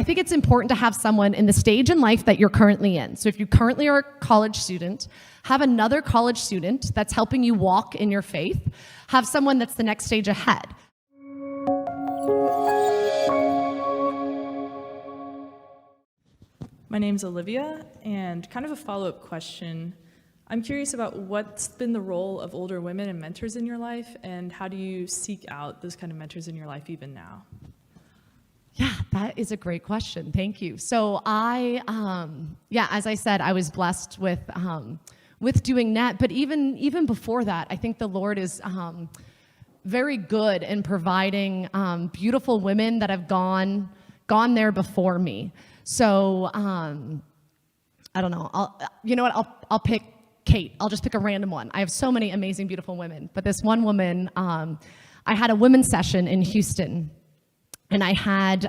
I think it's important to have someone in the stage in life that you're currently in. So if you currently are a college student, have another college student that's helping you walk in your faith. Have someone that's the next stage ahead. My name's Olivia, and kind of a follow-up question. I'm curious about what's been the role of older women and mentors in your life, and how do you seek out those kind of mentors in your life even now? Yeah, that is a great question. Thank you. So as I said, I was blessed with doing that. But even before that, I think the Lord is very good in providing beautiful women that have gone there before me. So I don't know. I'll pick Kate. I'll just pick a random one. I have so many amazing, beautiful women. But this one woman, I had a women's session in Houston. And I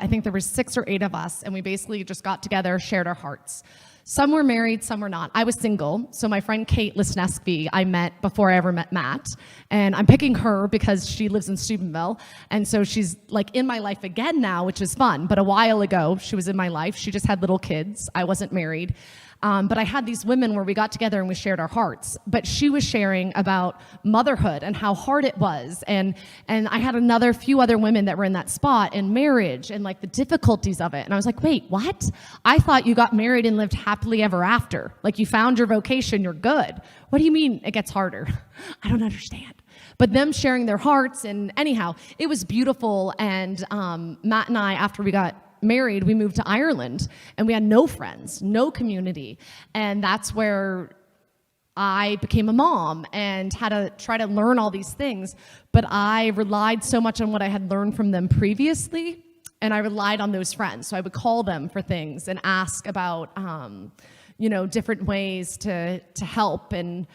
think there were 6 or 8 of us, and we basically just got together, shared our hearts. Some were married, some were not. I was single, so my friend Kate Lisnesky I met before I ever met Matt. And I'm picking her because she lives in Steubenville, and so she's like in my life again now, which is fun. But a while ago, she was in my life. She just had little kids. I wasn't married. But I had these women where we got together and we shared our hearts. But she was sharing about motherhood and how hard it was. And I had few other women that were in that spot, and marriage and like the difficulties of it. And I was like, wait, what? I thought you got married and lived happily ever after. Like you found your vocation, you're good. What do you mean it gets harder? I don't understand. But them sharing their hearts, and anyhow, it was beautiful. And Matt and I, after we got married, we moved to Ireland, and we had no friends, no community. And that's where I became a mom and had to try to learn all these things. But I relied so much on what I had learned from them previously, and I relied on those friends. So I would call them for things and ask about different ways to help. And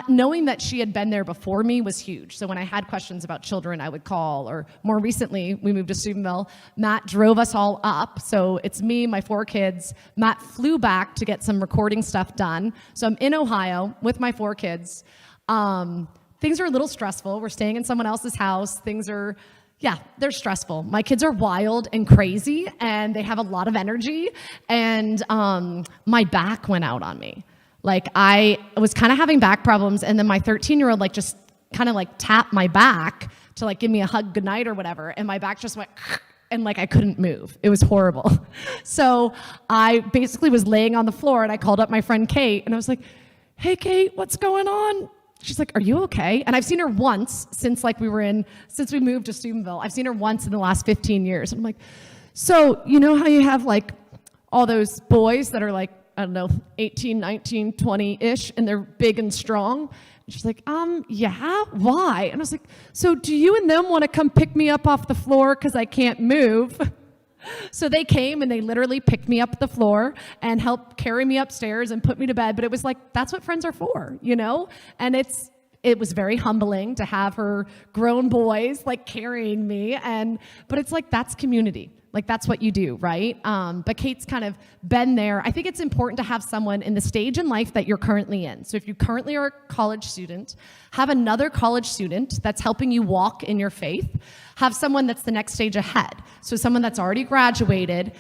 knowing that she had been there before me was huge. So when I had questions about children, I would call. Or more recently, we moved to Steubenville. Matt drove us all up. So it's me, my 4 kids. Matt flew back to get some recording stuff done. So I'm in Ohio with my 4 kids. Things are a little stressful. We're staying in someone else's house. They're stressful. My kids are wild and crazy, and they have a lot of energy. And my back went out on me. Like I was kind of having back problems, and then my 13-year-old just kind of tapped my back to give me a hug goodnight or whatever, and my back just went and I couldn't move. It was horrible. So I basically was laying on the floor, and I called up my friend Kate, and I was like, "Hey Kate, what's going on?" She's like, "Are you okay?" And I've seen her once since we moved to Steubenville. I've seen her once in the last 15 years. I'm like, "So you know how you have all those boys that are I don't know, 18, 19, 20-ish, and they're big and strong?" And she's like, yeah, why? And I was like, "So do you and them want to come pick me up off the floor because I can't move?" So they came, and they literally picked me up the floor and helped carry me upstairs and put me to bed. But it was that's what friends are for, And it was very humbling to have her grown boys carrying me. But it's that's community. That's what you do, right? But Kate's kind of been there. I think it's important to have someone in the stage in life that you're currently in. So if you currently are a college student, have another college student that's helping you walk in your faith. Have someone that's the next stage ahead. So someone that's already graduated,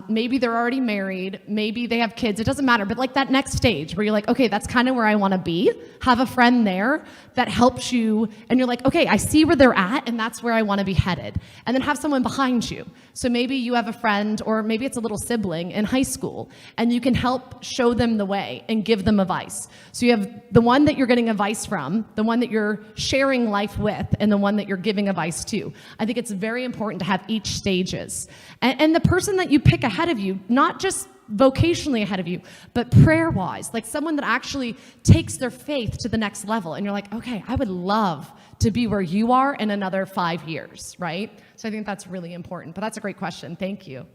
maybe they're already married, maybe they have kids, it doesn't matter, but that next stage where you're okay, that's kind of where I want to be. Have a friend there that helps you, and you're okay, I see where they're at, and that's where I want to be headed. And then have someone behind you. So maybe you have a friend, or maybe it's a little sibling in high school, and you can help show them the way and give them advice. So you have the one that you're getting advice from, the one that you're sharing life with, and the one that you're giving advice to. I think it's very important to have each stages. And the person that you pick ahead of you, not just vocationally ahead of you, but prayer-wise, someone that actually takes their faith to the next level. And you're okay, I would love to be where you are in another 5 years, right? So I think that's really important. But that's a great question. Thank you.